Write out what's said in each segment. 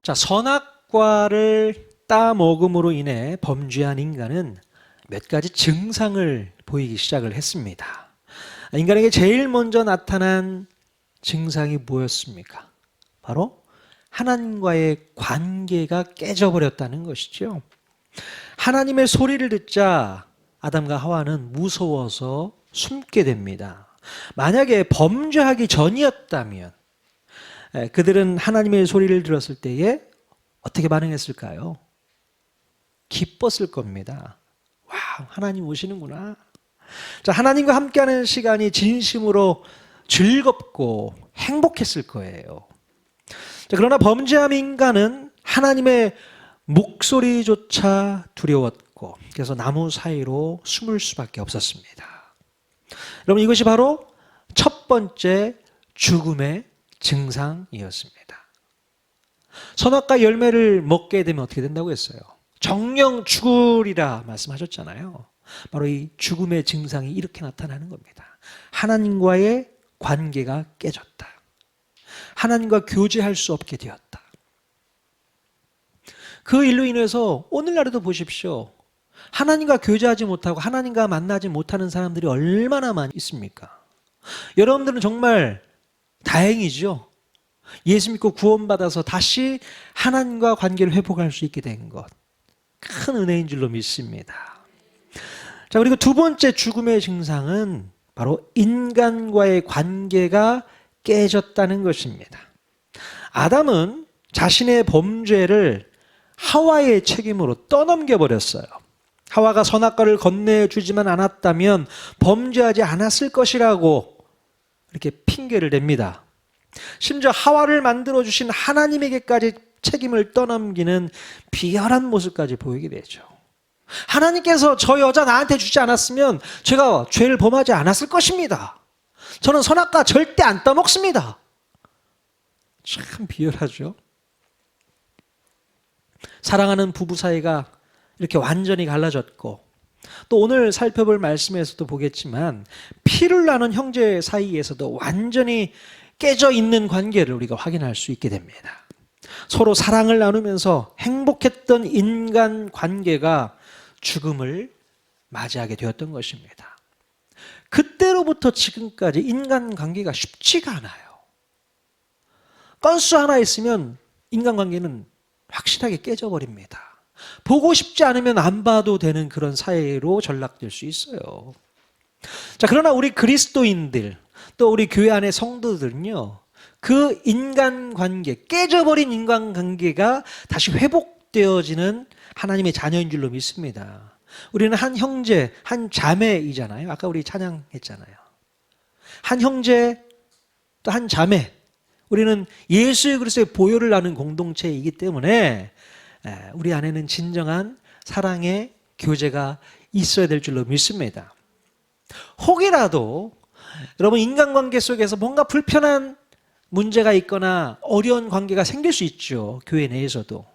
자, 선악과를 따먹음으로 인해 범죄한 인간은 몇 가지 증상을 보이기 시작을 했습니다. 인간에게 제일 먼저 나타난 증상이 뭐였습니까? 바로 하나님과의 관계가 깨져버렸다는 것이죠. 하나님의 소리를 듣자 아담과 하와는 무서워서 숨게 됩니다. 만약에 범죄하기 전이었다면 그들은 하나님의 소리를 들었을 때에 어떻게 반응했을까요? 기뻤을 겁니다. 와, 하나님 오시는구나. 자, 하나님과 함께하는 시간이 진심으로 즐겁고 행복했을 거예요. 자, 그러나 범죄한 인간은 하나님의 목소리조차 두려웠고, 그래서 나무 사이로 숨을 수밖에 없었습니다. 여러분, 이것이 바로 첫 번째 죽음의 증상이었습니다. 선악과 열매를 먹게 되면 어떻게 된다고 했어요? 정령 죽으리라 말씀하셨잖아요. 바로 이 죽음의 증상이 이렇게 나타나는 겁니다. 하나님과의 관계가 깨졌다. 하나님과 교제할 수 없게 되었다. 그 일로 인해서 오늘날에도 보십시오. 하나님과 교제하지 못하고 하나님과 만나지 못하는 사람들이 얼마나 많이 있습니까? 여러분들은 정말 다행이죠. 예수 믿고 구원받아서 다시 하나님과 관계를 회복할 수 있게 된 것. 큰 은혜인 줄로 믿습니다. 자, 그리고 두 번째 죽음의 증상은 바로 인간과의 관계가 깨졌다는 것입니다. 아담은 자신의 범죄를 하와의 책임으로 떠넘겨 버렸어요. 하와가 선악과를 건네주지만 않았다면 범죄하지 않았을 것이라고 이렇게 핑계를 댑니다. 심지어 하와를 만들어주신 하나님에게까지 책임을 떠넘기는 비열한 모습까지 보이게 되죠. 하나님께서 저 여자 나한테 주지 않았으면 제가 죄를 범하지 않았을 것입니다. 저는 선악과 절대 안 따먹습니다. 참 비열하죠. 사랑하는 부부 사이가 이렇게 완전히 갈라졌고, 또 오늘 살펴볼 말씀에서도 보겠지만 피를 나눈 형제 사이에서도 완전히 깨져 있는 관계를 우리가 확인할 수 있게 됩니다. 서로 사랑을 나누면서 행복했던 인간 관계가 죽음을 맞이하게 되었던 것입니다. 그때로부터 지금까지 인간 관계가 쉽지가 않아요. 건수 하나 있으면 인간 관계는 확실하게 깨져버립니다. 보고 싶지 않으면 안 봐도 되는 그런 사회로 전락될 수 있어요. 자, 그러나 우리 그리스도인들, 또 우리 교회 안의 성도들은요, 그 인간관계, 깨져버린 인간관계가 다시 회복되어지는 하나님의 자녀인 줄로 믿습니다. 우리는 한 형제, 한 자매이잖아요. 아까 우리 찬양했잖아요. 한 형제, 또 한 자매. 우리는 예수 그리스도의 보혈을 나눈 공동체이기 때문에 우리 안에는 진정한 사랑의 교제가 있어야 될 줄로 믿습니다. 혹이라도 여러분 인간관계 속에서 뭔가 불편한 문제가 있거나 어려운 관계가 생길 수 있죠. 교회 내에서도.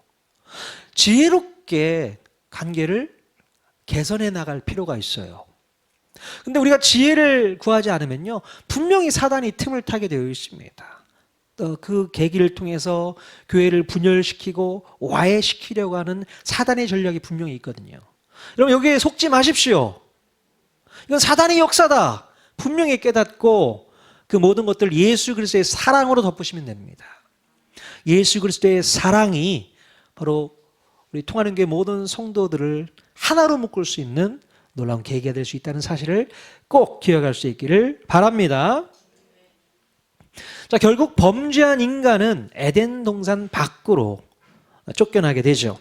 지혜롭게 관계를 개선해 나갈 필요가 있어요. 근데 우리가 지혜를 구하지 않으면요, 분명히 사단이 틈을 타게 되어 있습니다. 그 계기를 통해서 교회를 분열시키고 와해시키려고 하는 사단의 전략이 분명히 있거든요. 여러분 여기에 속지 마십시오. 이건 사단의 역사다. 분명히 깨닫고 그 모든 것들을 예수 그리스도의 사랑으로 덮으시면 됩니다. 예수 그리스도의 사랑이 바로 우리 통하는 교회 모든 성도들을 하나로 묶을 수 있는 놀라운 계기가 될 수 있다는 사실을 꼭 기억할 수 있기를 바랍니다. 자, 결국 범죄한 인간은 에덴 동산 밖으로 쫓겨나게 되죠.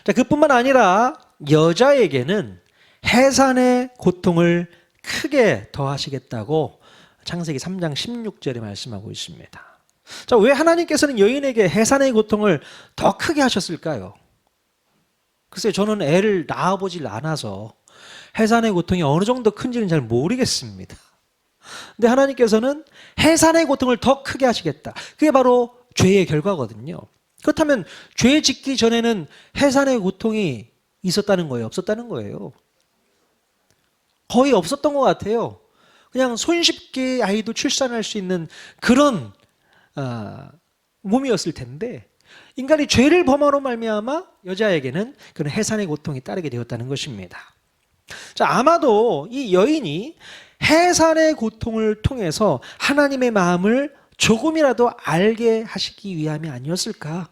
자, 그뿐만 아니라 여자에게는 해산의 고통을 크게 더하시겠다고 창세기 3장 16절에 말씀하고 있습니다. 자, 왜 하나님께서는 여인에게 해산의 고통을 더 크게 하셨을까요? 글쎄요, 저는 애를 낳아보질 않아서 해산의 고통이 어느 정도 큰지는 잘 모르겠습니다. 근데 하나님께서는 해산의 고통을 더 크게 하시겠다. 그게 바로 죄의 결과거든요. 그렇다면 죄 짓기 전에는 해산의 고통이 있었다는 거예요? 없었다는 거예요? 거의 없었던 것 같아요. 그냥 손쉽게 아이도 출산할 수 있는 그런 몸이었을 텐데 인간이 죄를 범함으로 말미암아 여자에게는 그런 해산의 고통이 따르게 되었다는 것입니다. 자, 아마도 이 여인이 해산의 고통을 통해서 하나님의 마음을 조금이라도 알게 하시기 위함이 아니었을까?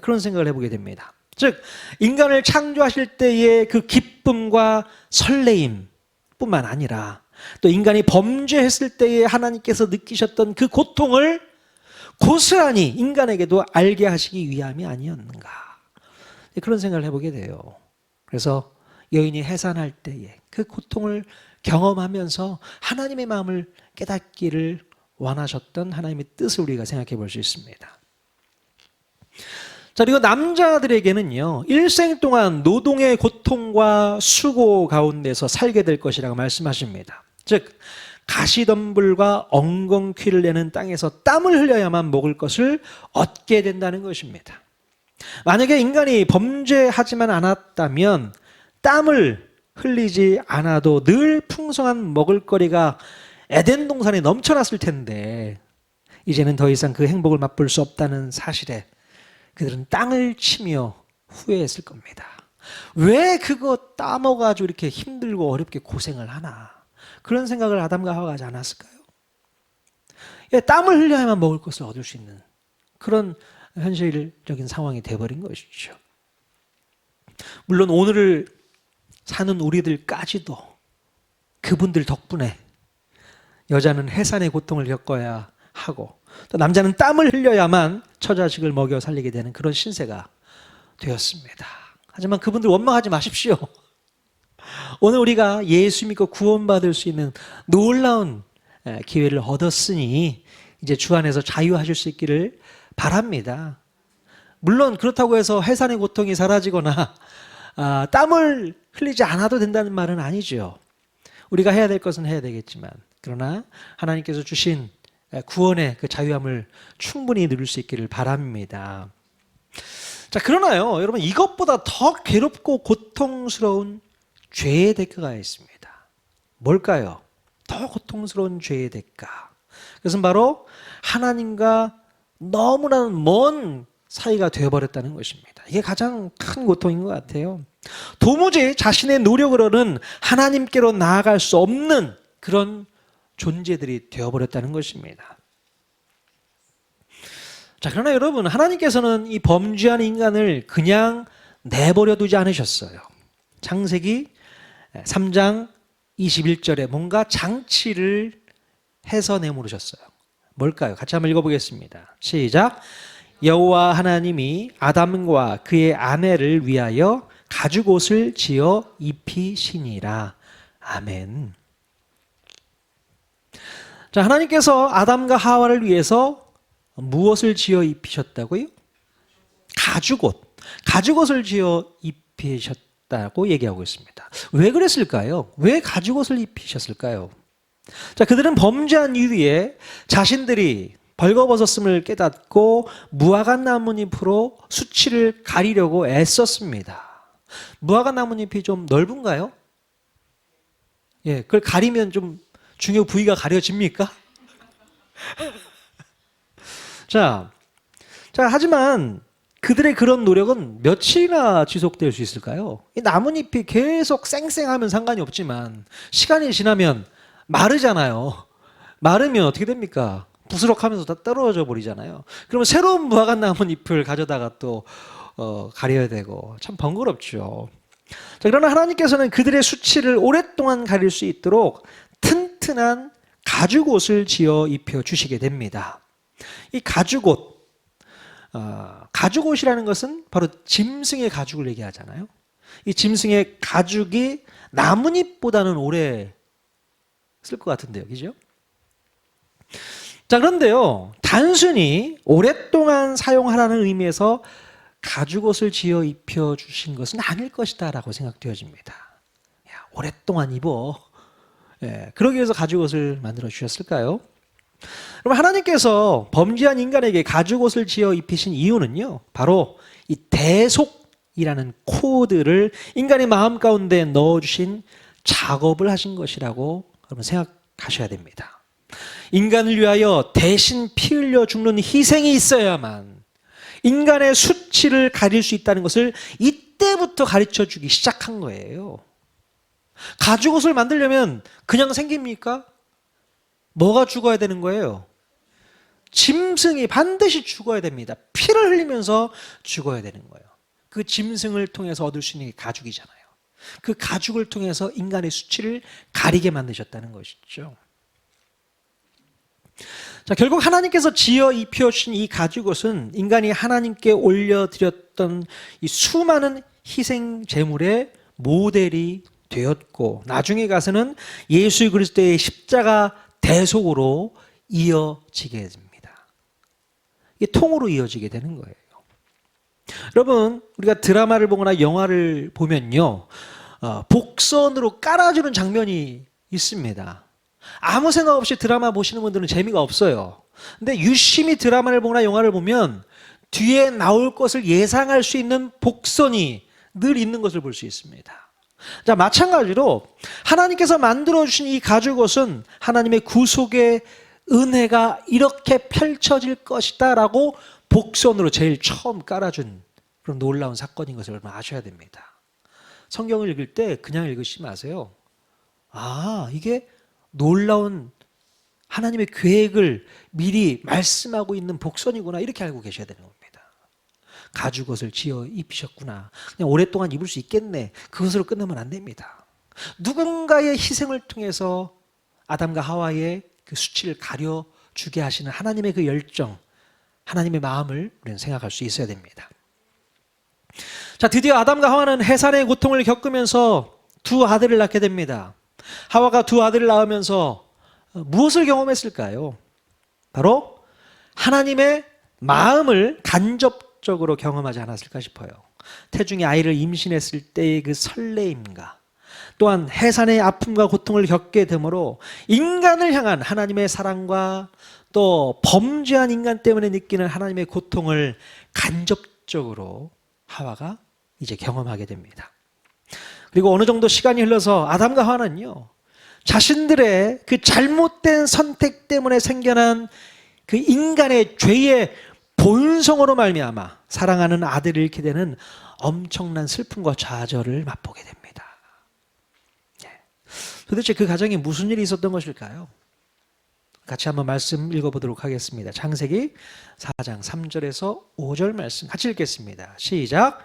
그런 생각을 해보게 됩니다. 즉, 인간을 창조하실 때의 그 기쁨과 설레임 뿐만 아니라 또 인간이 범죄했을 때에 하나님께서 느끼셨던 그 고통을 고스란히 인간에게도 알게 하시기 위함이 아니었는가, 그런 생각을 해보게 돼요. 그래서 여인이 해산할 때에 그 고통을 경험하면서 하나님의 마음을 깨닫기를 원하셨던 하나님의 뜻을 우리가 생각해 볼 수 있습니다. 자, 그리고 남자들에게는요, 일생 동안 노동의 고통과 수고 가운데서 살게 될 것이라고 말씀하십니다. 즉, 가시덤불과 엉겅퀴를 내는 땅에서 땀을 흘려야만 먹을 것을 얻게 된다는 것입니다. 만약에 인간이 범죄하지만 않았다면 땀을 흘리지 않아도 늘 풍성한 먹을거리가 에덴 동산에 넘쳐났을 텐데, 이제는 더 이상 그 행복을 맛볼 수 없다는 사실에 그들은 땅을 치며 후회했을 겁니다. 왜 그거 따먹어가지고 이렇게 힘들고 어렵게 고생을 하나, 그런 생각을 아담과 하와가 하지 않았을까요? 땀을 흘려야만 먹을 것을 얻을 수 있는 그런 현실적인 상황이 되어버린 것이죠. 물론 오늘을 사는 우리들까지도 그분들 덕분에 여자는 해산의 고통을 겪어야 하고, 또 남자는 땀을 흘려야만 처자식을 먹여 살리게 되는 그런 신세가 되었습니다. 하지만 그분들 원망하지 마십시오. 오늘 우리가 예수 믿고 구원받을 수 있는 놀라운 기회를 얻었으니 이제 주 안에서 자유하실 수 있기를 바랍니다. 물론 그렇다고 해서 해산의 고통이 사라지거나 땀을 흘리지 않아도 된다는 말은 아니죠. 우리가 해야 될 것은 해야 되겠지만, 그러나 하나님께서 주신 구원의 그 자유함을 충분히 누릴 수 있기를 바랍니다. 자, 그러나요, 여러분, 이것보다 더 괴롭고 고통스러운 죄의 대가가 있습니다. 뭘까요? 더 고통스러운 죄의 대가. 그것은 바로 하나님과 너무나 먼 사이가 되어버렸다는 것입니다. 이게 가장 큰 고통인 것 같아요. 도무지 자신의 노력으로는 하나님께로 나아갈 수 없는 그런 존재들이 되어버렸다는 것입니다. 자, 그러나 여러분, 하나님께서는 이 범죄한 인간을 그냥 내버려 두지 않으셨어요. 창세기 3장 21절에 뭔가 장치를 해서 내모르셨어요. 뭘까요? 같이 한번 읽어보겠습니다. 시작. 여호와 하나님이 아담과 그의 아내를 위하여 가죽옷을 지어 입히시니라. 아멘. 자, 하나님께서 아담과 하와를 위해서 무엇을 지어 입히셨다고요? 가죽옷. 가죽옷을 지어 입히셨다고 얘기하고 있습니다. 왜 그랬을까요? 왜 가죽옷을 입히셨을까요? 자, 그들은 범죄한 이후에 자신들이 벌거벗었음을 깨닫고 무화과 나뭇잎으로 수치를 가리려고 애썼습니다. 무화과 나뭇잎이 좀 넓은가요? 예, 그걸 가리면 좀 중요 부위가 가려집니까? 자, 하지만 그들의 그런 노력은 며칠이나 지속될 수 있을까요? 이 나뭇잎이 계속 쌩쌩하면 상관이 없지만 시간이 지나면 마르잖아요. 마르면 어떻게 됩니까? 부스럭하면서 다 떨어져 버리잖아요. 그러면 새로운 무화과 나뭇잎을 가져다가 또 가려야 되고 참 번거롭죠. 자, 그러나 하나님께서는 그들의 수치를 오랫동안 가릴 수 있도록 튼튼한 가죽옷을 지어 입혀 주시게 됩니다. 이 가죽옷, 가죽옷이라는 것은 바로 짐승의 가죽을 얘기하잖아요. 이 짐승의 가죽이 나뭇잎보다는 오래 쓸 것 같은데요, 그죠? 자, 그런데요, 단순히 오랫동안 사용하라는 의미에서 가죽옷을 지어 입혀 주신 것은 아닐 것이다 라고 생각되어집니다. 야, 오랫동안 입어. 예, 그러기 위해서 가죽옷을 만들어 주셨을까요? 그럼 하나님께서 범죄한 인간에게 가죽옷을 지어 입히신 이유는요, 바로 이 대속이라는 코드를 인간의 마음 가운데 넣어주신 작업을 하신 것이라고 여러분 생각하셔야 됩니다. 인간을 위하여 대신 피 흘려 죽는 희생이 있어야만 인간의 수치를 가릴 수 있다는 것을 이때부터 가르쳐 주기 시작한 거예요. 가죽옷을 만들려면 그냥 생깁니까? 뭐가 죽어야 되는 거예요? 짐승이 반드시 죽어야 됩니다. 피를 흘리면서 죽어야 되는 거예요. 그 짐승을 통해서 얻을 수 있는 게 가죽이잖아요. 그 가죽을 통해서 인간의 수치를 가리게 만드셨다는 것이죠. 자, 결국 하나님께서 지어 입혀주신 이 가죽옷은 인간이 하나님께 올려드렸던 이 수많은 희생 제물의 모델이 되었고, 나중에 가서는 예수 그리스도의 십자가 대속으로 이어지게 됩니다. 이게 통으로 이어지게 되는 거예요. 여러분, 우리가 드라마를 보거나 영화를 보면요, 복선으로 깔아주는 장면이 있습니다. 아무 생각 없이 드라마 보시는 분들은 재미가 없어요. 근데 유심히 드라마를 보거나 영화를 보면 뒤에 나올 것을 예상할 수 있는 복선이 늘 있는 것을 볼 수 있습니다. 자, 마찬가지로 하나님께서 만들어주신 이 가죽옷은 하나님의 구속의 은혜가 이렇게 펼쳐질 것이다 라고 복선으로 제일 처음 깔아준 그런 놀라운 사건인 것을 여러분 아셔야 됩니다. 성경을 읽을 때 그냥 읽으시지 마세요. 아, 이게 놀라운 하나님의 계획을 미리 말씀하고 있는 복선이구나, 이렇게 알고 계셔야 되는 겁니다. 가죽옷을 지어 입으셨구나, 그냥 오랫동안 입을 수 있겠네, 그것으로 끝나면 안 됩니다. 누군가의 희생을 통해서 아담과 하와의 그 수치를 가려주게 하시는 하나님의 그 열정, 하나님의 마음을 우리는 생각할 수 있어야 됩니다. 자, 드디어 아담과 하와는 해산의 고통을 겪으면서 두 아들을 낳게 됩니다. 하와가 두 아들을 낳으면서 무엇을 경험했을까요? 바로 하나님의 마음을 간접적으로 경험하지 않았을까 싶어요. 태중의 아이를 임신했을 때의 그 설레임과 또한 해산의 아픔과 고통을 겪게 되므로 인간을 향한 하나님의 사랑과 또 범죄한 인간 때문에 느끼는 하나님의 고통을 간접적으로 하와가 이제 경험하게 됩니다. 그리고 어느 정도 시간이 흘러서 아담과 하와는요, 자신들의 그 잘못된 선택 때문에 생겨난 그 인간의 죄의 본성으로 말미암아 사랑하는 아들을 잃게 되는 엄청난 슬픔과 좌절을 맛보게 됩니다. 도대체 그 가정에 무슨 일이 있었던 것일까요? 같이 한번 말씀 읽어보도록 하겠습니다. 창세기 4장 3절에서 5절 말씀 같이 읽겠습니다. 시작.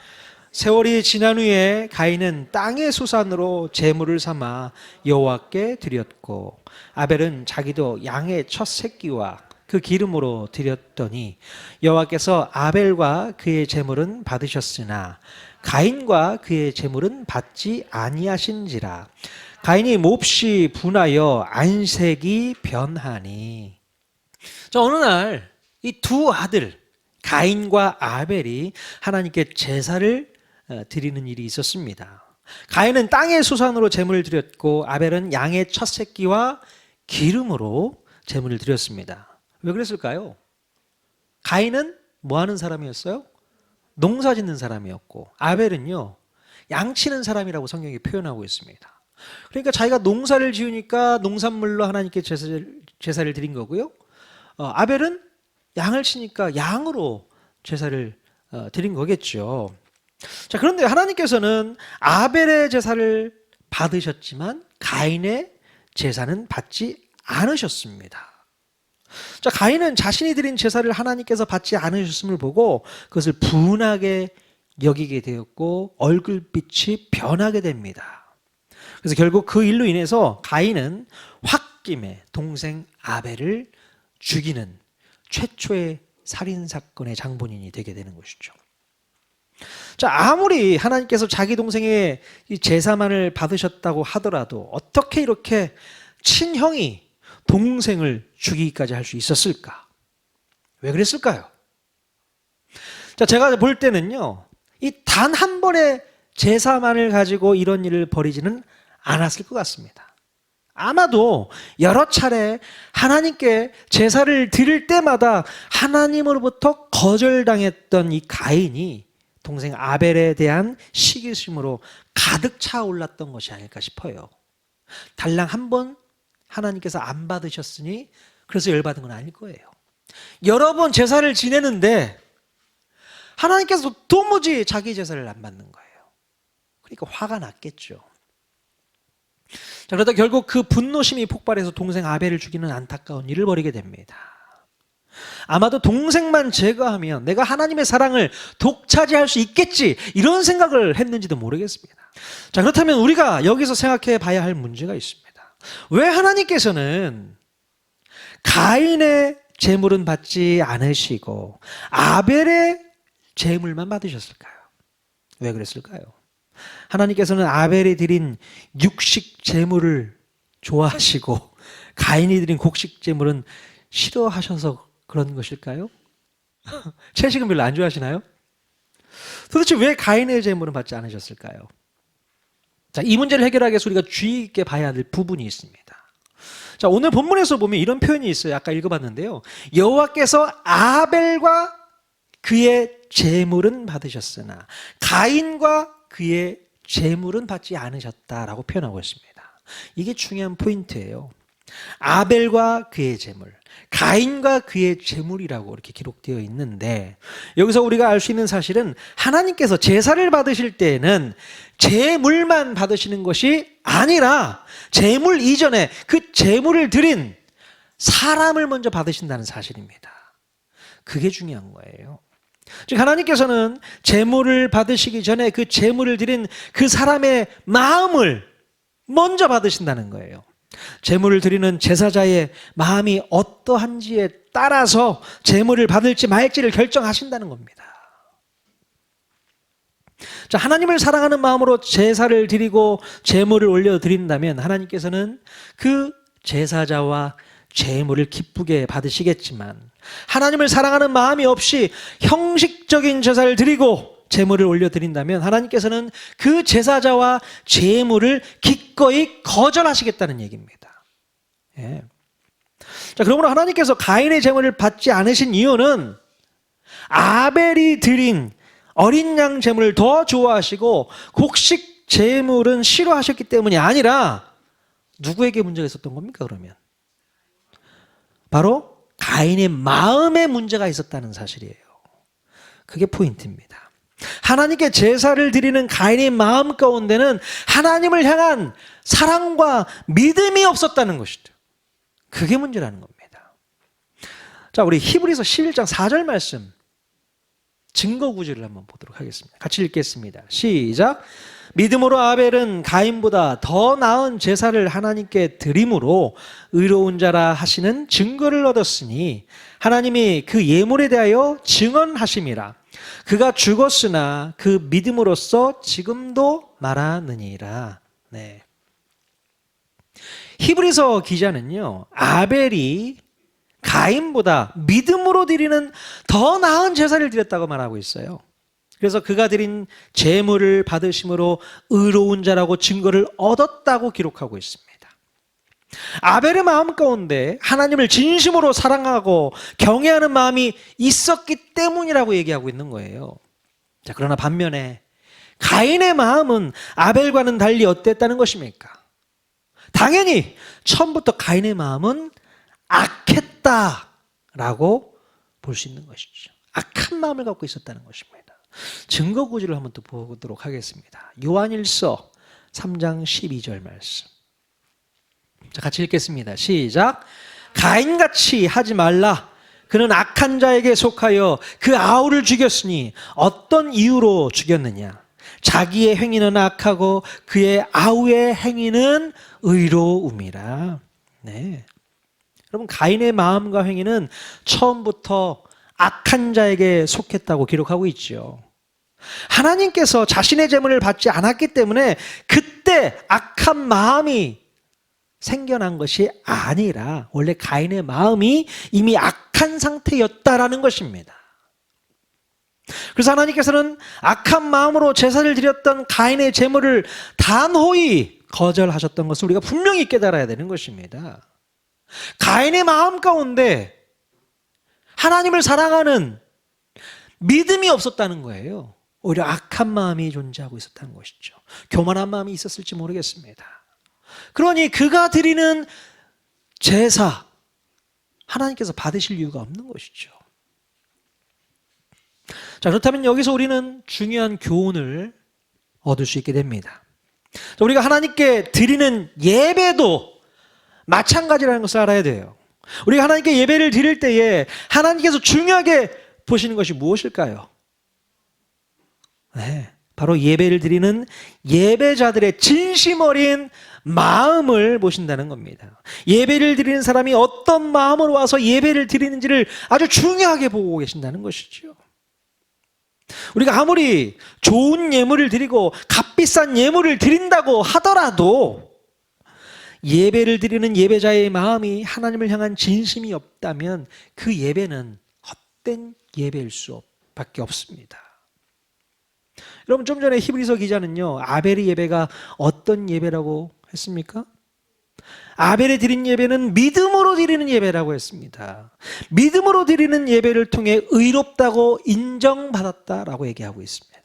세월이 지난 후에 가인은 땅의 소산으로 제물을 삼아 여호와께 드렸고, 아벨은 자기도 양의 첫 새끼와 그 기름으로 드렸더니 여호와께서 아벨과 그의 제물은 받으셨으나 가인과 그의 제물은 받지 아니하신지라. 가인이 몹시 분하여 안색이 변하니. 자, 어느 날 이 두 아들 가인과 아벨이 하나님께 제사를 드리는 일이 있었습니다. 가인은 땅의 소산으로 제물을 드렸고 아벨은 양의 첫 새끼와 기름으로 제물을 드렸습니다. 왜 그랬을까요? 가인은 뭐 하는 사람이었어요? 농사 짓는 사람이었고, 아벨은요, 양치는 사람이라고 성경이 표현하고 있습니다. 그러니까 자기가 농사를 지으니까 농산물로 하나님께 제사를 드린 거고요. 아벨은 양을 치니까 양으로 제사를 드린 거겠죠. 자, 그런데 하나님께서는 아벨의 제사를 받으셨지만 가인의 제사는 받지 않으셨습니다. 자, 가인은 자신이 드린 제사를 하나님께서 받지 않으셨음을 보고 그것을 분하게 여기게 되었고 얼굴빛이 변하게 됩니다. 그래서 결국 그 일로 인해서 가인은 홧김에 동생 아벨을 죽이는 최초의 살인사건의 장본인이 되게 되는 것이죠. 자, 아무리 하나님께서 자기 동생의 이 제사만을 받으셨다고 하더라도 어떻게 이렇게 친형이 동생을 죽이기까지 할 수 있었을까? 왜 그랬을까요? 자, 제가 볼 때는요, 이 단 한 번의 제사만을 가지고 이런 일을 벌이지는 않았을 것 같습니다. 아마도 여러 차례 하나님께 제사를 드릴 때마다 하나님으로부터 거절당했던 이 가인이 동생 아벨에 대한 시기심으로 가득 차올랐던 것이 아닐까 싶어요. 달랑 한 번 하나님께서 안 받으셨으니 그래서 열받은 건 아닐 거예요. 여러 번 제사를 지내는데 하나님께서 도무지 자기 제사를 안 받는 거예요. 그러니까 화가 났겠죠. 자, 그러다 결국 그 분노심이 폭발해서 동생 아벨을 죽이는 안타까운 일을 벌이게 됩니다. 아마도 동생만 제거하면 내가 하나님의 사랑을 독차지할 수 있겠지, 이런 생각을 했는지도 모르겠습니다. 자, 그렇다면 우리가 여기서 생각해 봐야 할 문제가 있습니다. 왜 하나님께서는 가인의 제물은 받지 않으시고 아벨의 제물만 받으셨을까요? 왜 그랬을까요? 하나님께서는 아벨이 드린 육식 제물을 좋아하시고 가인이 드린 곡식 제물은 싫어하셔서 그런 것일까요? 채식은 별로 안 좋아하시나요? 도대체 왜 가인의 제물은 받지 않으셨을까요? 자, 이 문제를 해결하기 위해서 우리가 주의 있게 봐야 할 부분이 있습니다. 자, 오늘 본문에서 보면 이런 표현이 있어요. 아까 읽어봤는데요. 여호와께서 아벨과 그의 제물은 받으셨으나 가인과 그의 제물은 받지 않으셨다라고 표현하고 있습니다. 이게 중요한 포인트예요. 아벨과 그의 제물, 가인과 그의 제물이라고 이렇게 기록되어 있는데, 여기서 우리가 알 수 있는 사실은 하나님께서 제사를 받으실 때에는 제물만 받으시는 것이 아니라 제물 이전에 그 제물을 드린 사람을 먼저 받으신다는 사실입니다. 그게 중요한 거예요. 즉 하나님께서는 제물을 받으시기 전에 그 제물을 드린 그 사람의 마음을 먼저 받으신다는 거예요. 제물을 드리는 제사자의 마음이 어떠한지에 따라서 제물을 받을지 말지를 결정하신다는 겁니다. 자, 하나님을 사랑하는 마음으로 제사를 드리고 제물을 올려드린다면 하나님께서는 그 제사자와 제물을 기쁘게 받으시겠지만, 하나님을 사랑하는 마음이 없이 형식적인 제사를 드리고 제물을 올려드린다면 하나님께서는 그 제사자와 제물을 기꺼이 거절하시겠다는 얘기입니다. 예. 자, 그러므로 하나님께서 가인의 제물을 받지 않으신 이유는 아벨이 드린 어린 양 제물을 더 좋아하시고 곡식 제물은 싫어하셨기 때문이 아니라 누구에게 문제가 있었던 겁니까, 그러면? 바로 가인의 마음에 문제가 있었다는 사실이에요. 그게 포인트입니다. 하나님께 제사를 드리는 가인의 마음 가운데는 하나님을 향한 사랑과 믿음이 없었다는 것이죠. 그게 문제라는 겁니다. 자, 우리 히브리서 11장 4절 말씀 증거 구절을 한번 보도록 하겠습니다. 같이 읽겠습니다. 시작. 믿음으로 아벨은 가인보다 더 나은 제사를 하나님께 드림으로 의로운 자라 하시는 증거를 얻었으니 하나님이 그 예물에 대하여 증언하심이라. 그가 죽었으나 그 믿음으로써 지금도 말하느니라. 네. 히브리서 기자는요, 아벨이 가인보다 믿음으로 드리는 더 나은 제사를 드렸다고 말하고 있어요. 그래서 그가 드린 제물을 받으심으로 의로운 자라고 증거를 얻었다고 기록하고 있습니다. 아벨의 마음 가운데 하나님을 진심으로 사랑하고 경외하는 마음이 있었기 때문이라고 얘기하고 있는 거예요. 자, 그러나 반면에 가인의 마음은 아벨과는 달리 어땠다는 것입니까? 당연히 처음부터 가인의 마음은 악했다라고 볼 수 있는 것이죠. 악한 마음을 갖고 있었다는 것입니다. 증거 구절을 한번 또 보도록 하겠습니다. 요한일서 3장 12절 말씀. 자, 같이 읽겠습니다. 시작. 가인같이 하지 말라. 그는 악한 자에게 속하여 그 아우를 죽였으니 어떤 이유로 죽였느냐? 자기의 행위는 악하고 그의 아우의 행위는 의로움이라. 네. 여러분, 가인의 마음과 행위는 처음부터 악한 자에게 속했다고 기록하고 있죠. 하나님께서 자신의 제물을 받지 않았기 때문에 그때 악한 마음이 생겨난 것이 아니라 원래 가인의 마음이 이미 악한 상태였다라는 것입니다. 그래서 하나님께서는 악한 마음으로 제사를 드렸던 가인의 제물을 단호히 거절하셨던 것을 우리가 분명히 깨달아야 되는 것입니다. 가인의 마음 가운데 하나님을 사랑하는 믿음이 없었다는 거예요. 오히려 악한 마음이 존재하고 있었다는 것이죠. 교만한 마음이 있었을지 모르겠습니다. 그러니 그가 드리는 제사 하나님께서 받으실 이유가 없는 것이죠. 자, 그렇다면 여기서 우리는 중요한 교훈을 얻을 수 있게 됩니다. 자, 우리가 하나님께 드리는 예배도 마찬가지라는 것을 알아야 돼요. 우리가 하나님께 예배를 드릴 때에 하나님께서 중요하게 보시는 것이 무엇일까요? 네, 바로 예배를 드리는 예배자들의 진심 어린 마음을 보신다는 겁니다. 예배를 드리는 사람이 어떤 마음으로 와서 예배를 드리는지를 아주 중요하게 보고 계신다는 것이죠. 우리가 아무리 좋은 예물을 드리고 값비싼 예물을 드린다고 하더라도 예배를 드리는 예배자의 마음이 하나님을 향한 진심이 없다면 그 예배는 헛된 예배일 수밖에 없습니다. 여러분, 좀 전에 히브리서 기자는요, 아벨의 예배가 어떤 예배라고 했습니까? 아벨이 드린 예배는 믿음으로 드리는 예배라고 했습니다. 믿음으로 드리는 예배를 통해 의롭다고 인정받았다라고 얘기하고 있습니다.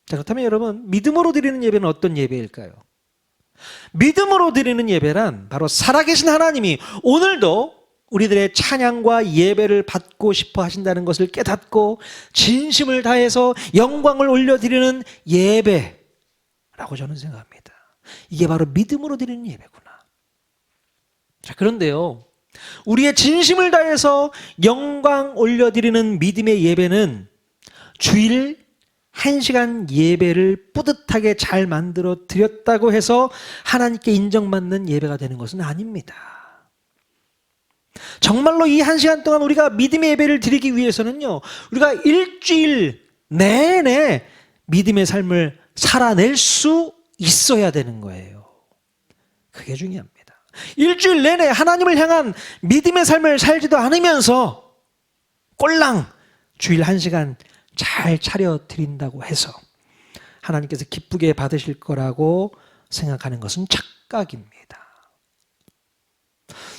자, 그렇다면 여러분, 믿음으로 드리는 예배는 어떤 예배일까요? 믿음으로 드리는 예배란 바로 살아계신 하나님이 오늘도 우리들의 찬양과 예배를 받고 싶어 하신다는 것을 깨닫고 진심을 다해서 영광을 올려드리는 예배라고 저는 생각합니다. 이게 바로 믿음으로 드리는 예배구나. 자, 그런데요, 우리의 진심을 다해서 영광 올려드리는 믿음의 예배는 주일 1시간 예배를 뿌듯하게 잘 만들어 드렸다고 해서 하나님께 인정받는 예배가 되는 것은 아닙니다. 정말로 이 1시간 동안 우리가 믿음의 예배를 드리기 위해서는요, 우리가 일주일 내내 믿음의 삶을 살아낼 수 있어야 되는 거예요. 그게 중요합니다. 일주일 내내 하나님을 향한 믿음의 삶을 살지도 않으면서 꼴랑 주일 1시간 잘 차려 드린다고 해서 하나님께서 기쁘게 받으실 거라고 생각하는 것은 착각입니다.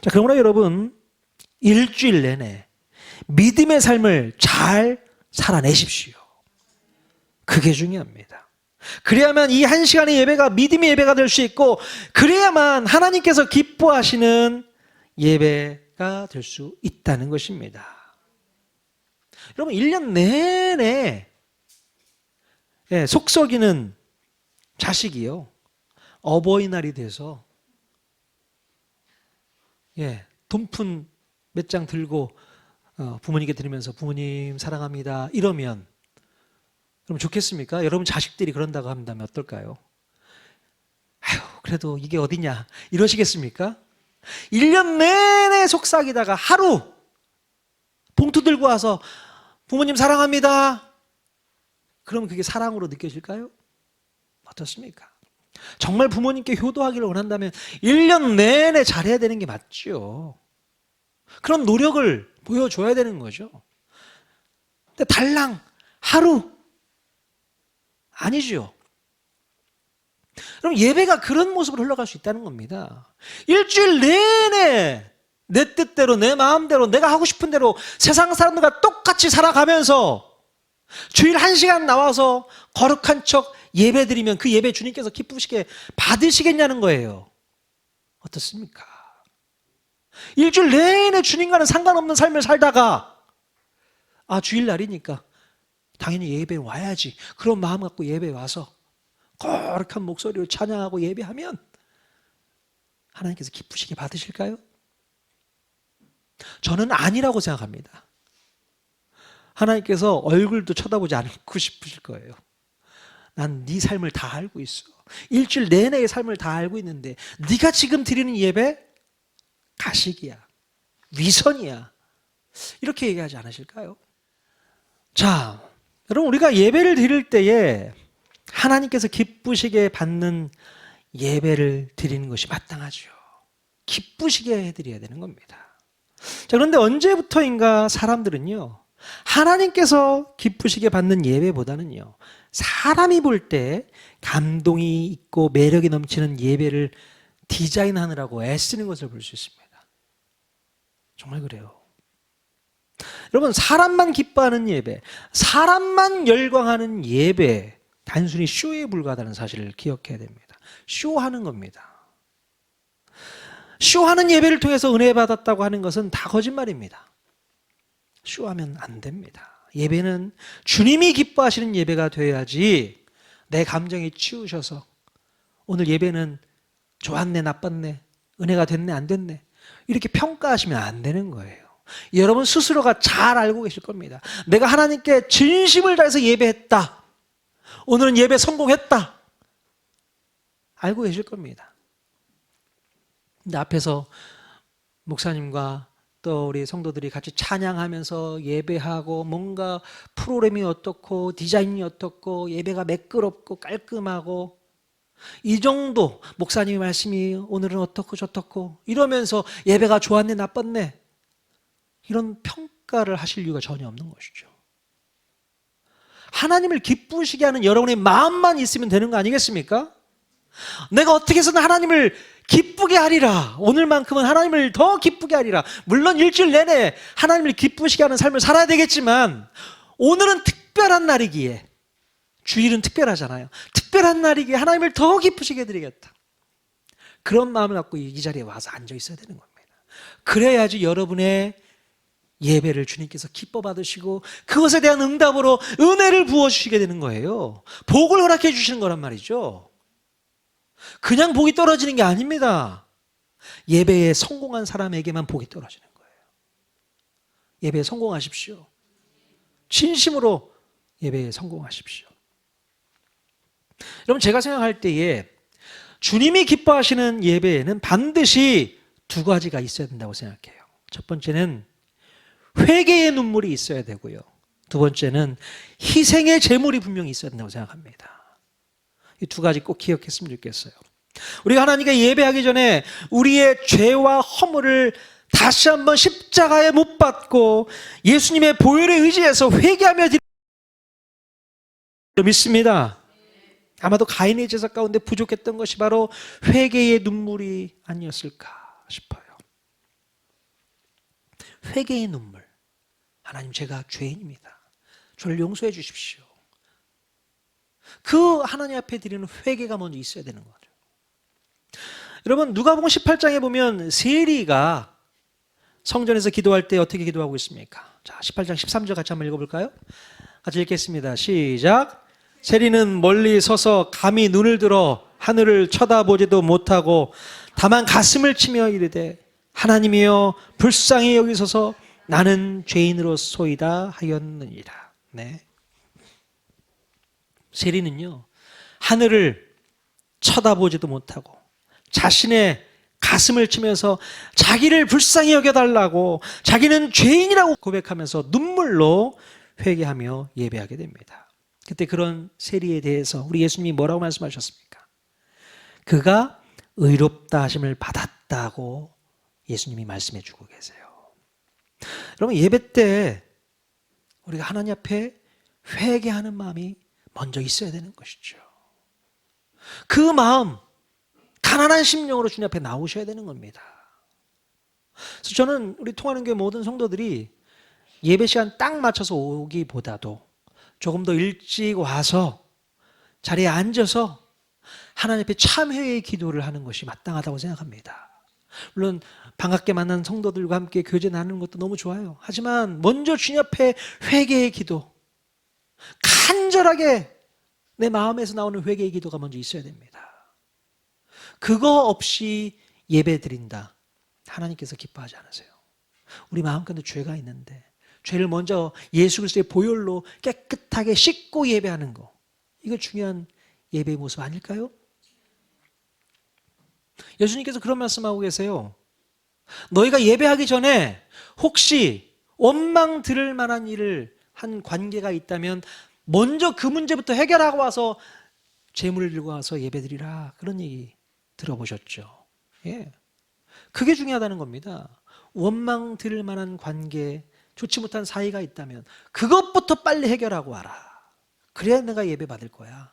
자, 그러므로 여러분, 일주일 내내 믿음의 삶을 잘 살아내십시오. 그게 중요합니다. 그래야만 이 1시간의 예배가 믿음의 예배가 될 수 있고, 그래야만 하나님께서 기뻐하시는 예배가 될 수 있다는 것입니다. 여러분, 1년 내내 속 썩이는 자식이요, 어버이날이 돼서 돈푼 몇 장 들고 부모님께 드리면서 부모님 사랑합니다 이러면 그럼 좋겠습니까? 여러분 자식들이 그런다고 한다면 어떨까요? 아유, 그래도 이게 어디냐 이러시겠습니까? 1년 내내 속삭이다가 하루 봉투 들고 와서 부모님 사랑합니다 그러면 그게 사랑으로 느껴질까요? 어떻습니까? 정말 부모님께 효도하기를 원한다면 1년 내내 잘해야 되는 게 맞죠. 그런 노력을 보여줘야 되는 거죠. 근데 달랑 하루 아니죠. 그럼 예배가 그런 모습으로 흘러갈 수 있다는 겁니다. 일주일 내내 내 뜻대로 내 마음대로 내가 하고 싶은 대로 세상 사람들과 똑같이 살아가면서 주일 1시간 나와서 거룩한 척 예배 드리면 그 예배 주님께서 기쁘시게 받으시겠냐는 거예요. 어떻습니까? 일주일 내내 주님과는 상관없는 삶을 살다가 주일날이니까 당연히 예배에 와야지 그런 마음 갖고 예배에 와서 거룩한 목소리로 찬양하고 예배하면 하나님께서 기쁘시게 받으실까요? 저는 아니라고 생각합니다. 하나님께서 얼굴도 쳐다보지 않고 싶으실 거예요. 난 네 삶을 다 알고 있어. 일주일 내내의 삶을 다 알고 있는데 네가 지금 드리는 예배 가식이야, 위선이야, 이렇게 얘기하지 않으실까요? 자, 여러분, 우리가 예배를 드릴 때에 하나님께서 기쁘시게 받는 예배를 드리는 것이 마땅하죠. 기쁘시게 해드려야 되는 겁니다. 자, 그런데 언제부터인가 사람들은요, 하나님께서 기쁘시게 받는 예배보다는요, 사람이 볼 때 감동이 있고 매력이 넘치는 예배를 디자인하느라고 애쓰는 것을 볼 수 있습니다. 정말 그래요. 여러분, 사람만 기뻐하는 예배, 사람만 열광하는 예배, 단순히 쇼에 불과하다는 사실을 기억해야 됩니다. 쇼하는 겁니다. 쇼하는 예배를 통해서 은혜 받았다고 하는 것은 다 거짓말입니다. 쇼하면 안 됩니다. 예배는 주님이 기뻐하시는 예배가 되어야지 내 감정이 치우셔서 오늘 예배는 좋았네 나빴네 은혜가 됐네 안 됐네 이렇게 평가하시면 안 되는 거예요. 여러분 스스로가 잘 알고 계실 겁니다. 내가 하나님께 진심을 다해서 예배했다. 오늘은 예배 성공했다. 알고 계실 겁니다. 근데 앞에서 목사님과 또 우리 성도들이 같이 찬양하면서 예배하고 뭔가 프로그램이 어떻고 디자인이 어떻고 예배가 매끄럽고 깔끔하고 이 정도 목사님의 말씀이 오늘은 어떻고 저떻고 이러면서 예배가 좋았네 나빴네 이런 평가를 하실 이유가 전혀 없는 것이죠. 하나님을 기쁘시게 하는 여러분의 마음만 있으면 되는 거 아니겠습니까? 내가 어떻게 해서든 하나님을 기쁘게 하리라. 오늘만큼은 하나님을 더 기쁘게 하리라. 물론 일주일 내내 하나님을 기쁘시게 하는 삶을 살아야 되겠지만 오늘은 특별한 날이기에 주일은 특별하잖아요. 특별한 날이기에 하나님을 더 기쁘시게 해드리겠다. 그런 마음을 갖고 이 자리에 와서 앉아 있어야 되는 겁니다. 그래야지 여러분의 예배를 주님께서 기뻐 받으시고 그것에 대한 응답으로 은혜를 부어주시게 되는 거예요. 복을 허락해 주시는 거란 말이죠. 그냥 복이 떨어지는 게 아닙니다. 예배에 성공한 사람에게만 복이 떨어지는 거예요. 예배에 성공하십시오. 진심으로 예배에 성공하십시오. 여러분 제가 생각할 때에 주님이 기뻐하시는 예배에는 반드시 두 가지가 있어야 된다고 생각해요. 첫 번째는 회개의 눈물이 있어야 되고요. 두 번째는 희생의 제물이 분명히 있어야 된다고 생각합니다. 이 두 가지 꼭 기억했으면 좋겠어요. 우리가 하나님께 예배하기 전에 우리의 죄와 허물을 다시 한번 십자가에 못 박고 예수님의 보혈에 의지해서 회개하며 믿습니다. 아마도 가인의 제사 가운데 부족했던 것이 바로 회개의 눈물이 아니었을까 싶어요. 회개의 눈물. 하나님 제가 죄인입니다. 저를 용서해 주십시오. 그 하나님 앞에 드리는 회개가 먼저 있어야 되는 거죠. 여러분 누가복음 18장에 보면 세리가 성전에서 기도할 때 어떻게 기도하고 있습니까? 자, 18장 13절 같이 한번 읽어볼까요? 같이 읽겠습니다. 시작. 세리는 멀리 서서 감히 눈을 들어 하늘을 쳐다보지도 못하고 다만 가슴을 치며 이르되 하나님이여 불쌍히 여기소서 나는 죄인으로소이다 하였느니라. 네. 세리는요 하늘을 쳐다보지도 못하고 자신의 가슴을 치면서 자기를 불쌍히 여겨달라고 자기는 죄인이라고 고백하면서 눈물로 회개하며 예배하게 됩니다. 그때 그런 세리에 대해서 우리 예수님이 뭐라고 말씀하셨습니까? 그가 의롭다 하심을 받았다고 예수님이 말씀해 주고 계세요. 여러분 예배 때 우리가 하나님 앞에 회개하는 마음이 먼저 있어야 되는 것이죠. 그 마음 가난한 심령으로 주님 앞에 나오셔야 되는 겁니다. 그래서 저는 우리 통하는 교회 모든 성도들이 예배 시간 딱 맞춰서 오기보다도 조금 더 일찍 와서 자리에 앉아서 하나님 앞에 참회의 기도를 하는 것이 마땅하다고 생각합니다. 물론 반갑게 만난 성도들과 함께 교제 나누는 것도 너무 좋아요. 하지만 먼저 주님 앞에 회개의 기도, 간절하게 내 마음에서 나오는 회개의 기도가 먼저 있어야 됩니다. 그거 없이 예배 드린다. 하나님께서 기뻐하지 않으세요. 우리 마음가운데 죄가 있는데 죄를 먼저 예수 그리스도의 보혈로 깨끗하게 씻고 예배하는 거, 이거 중요한 예배의 모습 아닐까요? 예수님께서 그런 말씀하고 계세요. 너희가 예배하기 전에 혹시 원망 들을 만한 일을 한 관계가 있다면 먼저 그 문제부터 해결하고 와서 재물을 들고 와서 예배드리라. 그런 얘기 들어보셨죠? 예. 그게 중요하다는 겁니다. 원망 들을 만한 관계, 좋지 못한 사이가 있다면 그것부터 빨리 해결하고 와라. 그래야 내가 예배 받을 거야.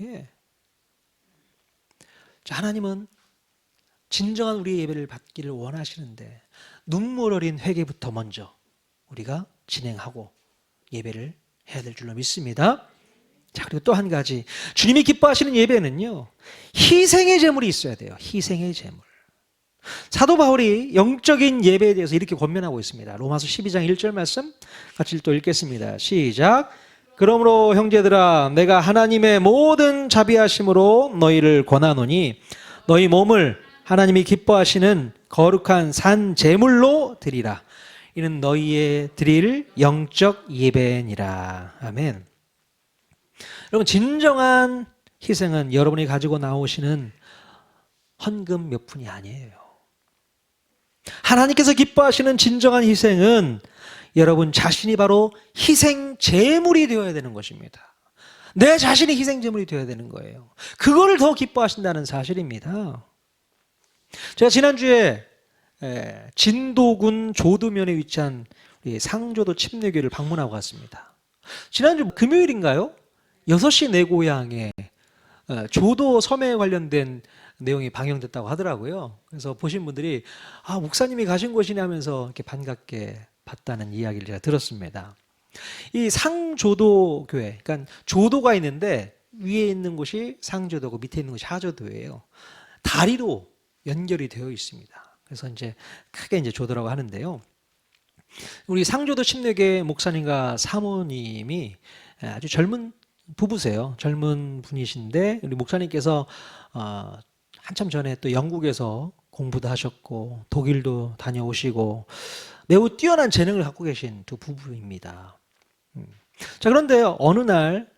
예. 자, 하나님은 진정한 우리의 예배를 받기를 원하시는데 눈물 어린 회개부터 먼저 우리가 진행하고 예배를 해야 될 줄로 믿습니다. 자, 그리고 또 한 가지, 주님이 기뻐하시는 예배는요 희생의 제물이 있어야 돼요. 희생의 제물. 사도 바울이 영적인 예배에 대해서 이렇게 권면하고 있습니다. 로마서 12장 1절 말씀 같이 또 읽겠습니다. 시작. 그러므로 형제들아 내가 하나님의 모든 자비하심으로 너희를 권하노니 너희 몸을 하나님이 기뻐하시는 거룩한 산 제물로 드리라. 이는 너희의 드릴 영적 예배니라. 아멘. 여러분, 진정한 희생은 여러분이 가지고 나오시는 헌금 몇 푼이 아니에요. 하나님께서 기뻐하시는 진정한 희생은 여러분 자신이 바로 희생 제물이 되어야 되는 것입니다. 내 자신이 희생 제물이 되어야 되는 거예요. 그거를 더 기뻐하신다는 사실입니다. 제가 지난주에 진도군 조두면에 위치한 우리 상조도 침례교회를 방문하고 갔습니다. 지난주 금요일인가요? 6시 내 고향에 조도 섬에 관련된 내용이 방영됐다고 하더라고요. 그래서 보신 분들이 목사님이 가신 곳이네 하면서 이렇게 반갑게 봤다는 이야기를 제가 들었습니다. 이 상조도 교회, 그러니까 조도가 있는데 위에 있는 곳이 상조도고 밑에 있는 곳이 하조도예요. 다리로 연결이 되어 있습니다. 그래서 이제 크게 이제 조도라고 하는데요. 우리 상조도 침례교회 목사님과 사모님이 아주 젊은 부부세요. 젊은 분이신데 우리 목사님께서 한참 전에 또 영국에서 공부도 하셨고 독일도 다녀오시고 매우 뛰어난 재능을 갖고 계신 두 부부입니다. 자, 그런데 어느 날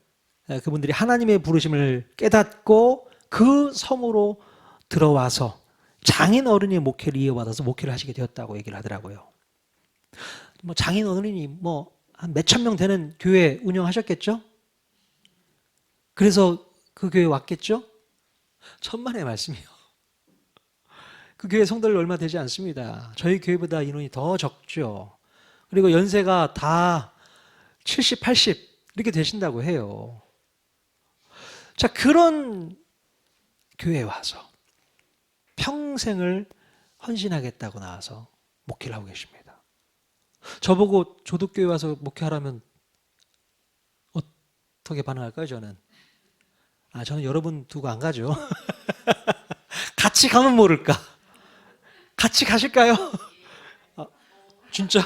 그분들이 하나님의 부르심을 깨닫고 그 섬으로 들어와서 장인 어른이 목회를 이어받아서 목회를 하시게 되었다고 얘기를 하더라고요. 뭐 장인 어른이 뭐 한 몇천 명 되는 교회 운영하셨겠죠? 그래서 그 교회 왔겠죠? 천만의 말씀이요. 그 교회 성도들 얼마 되지 않습니다. 저희 교회보다 인원이 더 적죠. 그리고 연세가 다 70, 80 이렇게 되신다고 해요. 자, 그런 교회에 와서 평생을 헌신하겠다고 나와서 목회를 하고 계십니다. 저보고 조도교회 와서 목회하라면 어떻게 반응할까요, 저는? 저는 여러분 두고 안 가죠. 같이 가면 모를까? 같이 가실까요? 진짜?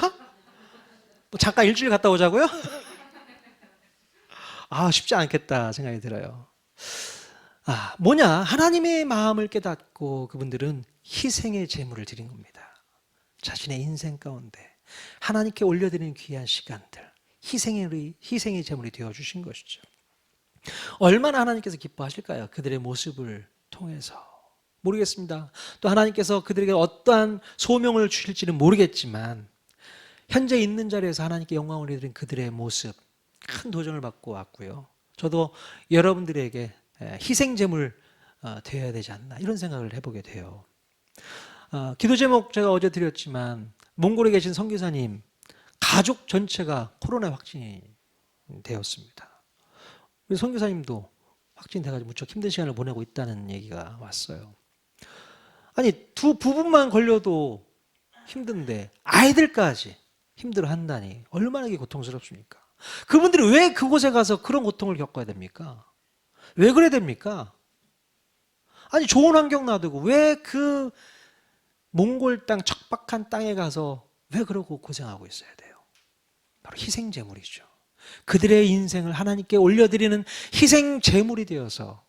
잠깐 일주일 갔다 오자고요? 쉽지 않겠다 생각이 들어요. 뭐냐? 하나님의 마음을 깨닫고 그분들은 희생의 제물을 드린 겁니다. 자신의 인생 가운데 하나님께 올려드리는 귀한 시간들, 희생의 제물이 되어주신 것이죠. 얼마나 하나님께서 기뻐하실까요? 그들의 모습을 통해서. 모르겠습니다. 또 하나님께서 그들에게 어떠한 소명을 주실지는 모르겠지만 현재 있는 자리에서 하나님께 영광을 드린 그들의 모습, 큰 도전을 받고 왔고요. 저도 여러분들에게 희생제물 되어야 되지 않나 이런 생각을 해보게 돼요. 기도 제목 제가 어제 드렸지만 몽골에 계신 선교사님 가족 전체가 코로나 확진이 되었습니다. 우리 선교사님도 확진돼가지고 무척 힘든 시간을 보내고 있다는 얘기가 왔어요. 아니, 두 부분만 걸려도 힘든데 아이들까지 힘들어한다니 얼마나 이게 고통스럽습니까? 그분들이 왜 그곳에 가서 그런 고통을 겪어야 됩니까? 왜 그래야 됩니까? 아니, 좋은 환경 놔두고 왜 그 몽골 땅, 척박한 땅에 가서 왜 그러고 고생하고 있어야 돼요? 바로 희생제물이죠. 그들의 인생을 하나님께 올려드리는 희생제물이 되어서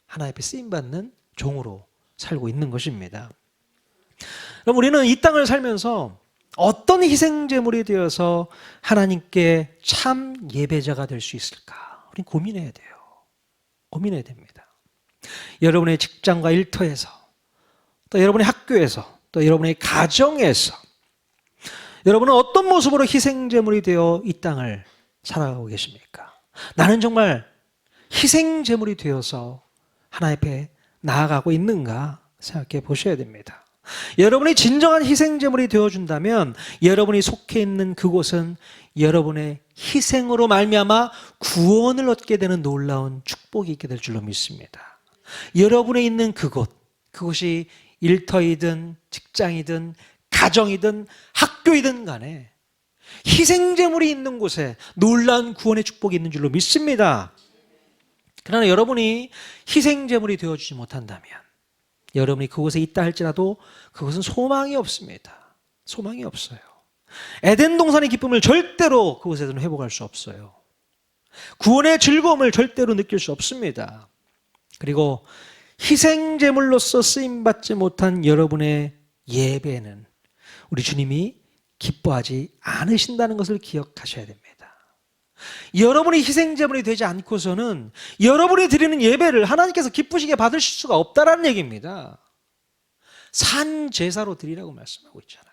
하나님 앞에 쓰임받는 종으로 살고 있는 것입니다. 그럼 우리는 이 땅을 살면서 어떤 희생제물이 되어서 하나님께 참 예배자가 될 수 있을까? 우린 고민해야 돼요. 고민해야 됩니다. 여러분의 직장과 일터에서, 또 여러분의 학교에서, 또 여러분의 가정에서 여러분은 어떤 모습으로 희생제물이 되어 이 땅을 살아가고 계십니까? 나는 정말 희생제물이 되어서 하나님 앞에 나아가고 있는가 생각해 보셔야 됩니다. 여러분이 진정한 희생제물이 되어준다면 여러분이 속해 있는 그곳은 여러분의 희생으로 말미암아 구원을 얻게 되는 놀라운 축복이 있게 될 줄로 믿습니다. 여러분의 있는 그곳이 일터이든 직장이든 가정이든 학교이든 간에 희생제물이 있는 곳에 놀라운 구원의 축복이 있는 줄로 믿습니다. 그러나 여러분이 희생제물이 되어주지 못한다면 여러분이 그곳에 있다 할지라도 그것은 소망이 없습니다. 소망이 없어요. 에덴 동산의 기쁨을 절대로 그곳에서는 회복할 수 없어요. 구원의 즐거움을 절대로 느낄 수 없습니다. 그리고 희생제물로서 쓰임받지 못한 여러분의 예배는 우리 주님이 기뻐하지 않으신다는 것을 기억하셔야 됩니다. 여러분이 희생제물이 되지 않고서는 여러분이 드리는 예배를 하나님께서 기쁘시게 받으실 수가 없다라는 얘기입니다. 산 제사로 드리라고 말씀하고 있잖아요.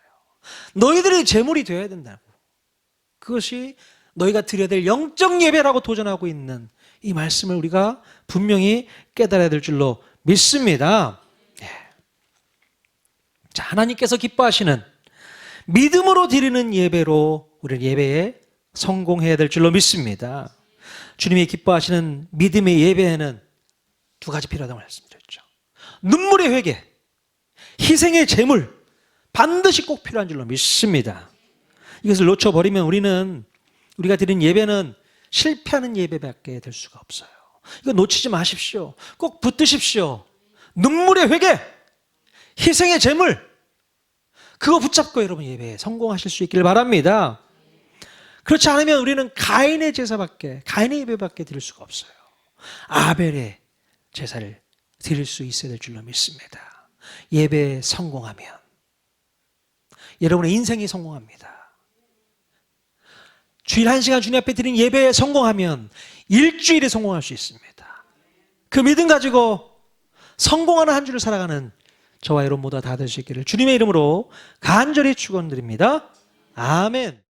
너희들이 제물이 되어야 된다고. 그것이 너희가 드려야 될 영적 예배라고 도전하고 있는 이 말씀을 우리가 분명히 깨달아야 될 줄로 믿습니다. 자, 하나님께서 기뻐하시는 믿음으로 드리는 예배로 우리는 예배에 성공해야 될 줄로 믿습니다. 주님이 기뻐하시는 믿음의 예배에는 두 가지 필요하다고 말씀드렸죠. 눈물의 회개, 희생의 제물 반드시 꼭 필요한 줄로 믿습니다. 이것을 놓쳐버리면 우리가 드린 예배는 실패하는 예배밖에 될 수가 없어요. 이거 놓치지 마십시오. 꼭 붙드십시오. 눈물의 회개, 희생의 제물, 그거 붙잡고 여러분 예배에 성공하실 수 있기를 바랍니다. 그렇지 않으면 우리는 가인의 예배밖에 드릴 수가 없어요. 아벨의 제사를 드릴 수 있어야 될 줄로 믿습니다. 예배에 성공하면 여러분의 인생이 성공합니다. 주일 1시간 주님 앞에 드린 예배에 성공하면 일주일에 성공할 수 있습니다. 그 믿음 가지고 성공하는 한 주를 살아가는 저와 여러분 모두 다 되시기를 주님의 이름으로 간절히 축원드립니다. 아멘.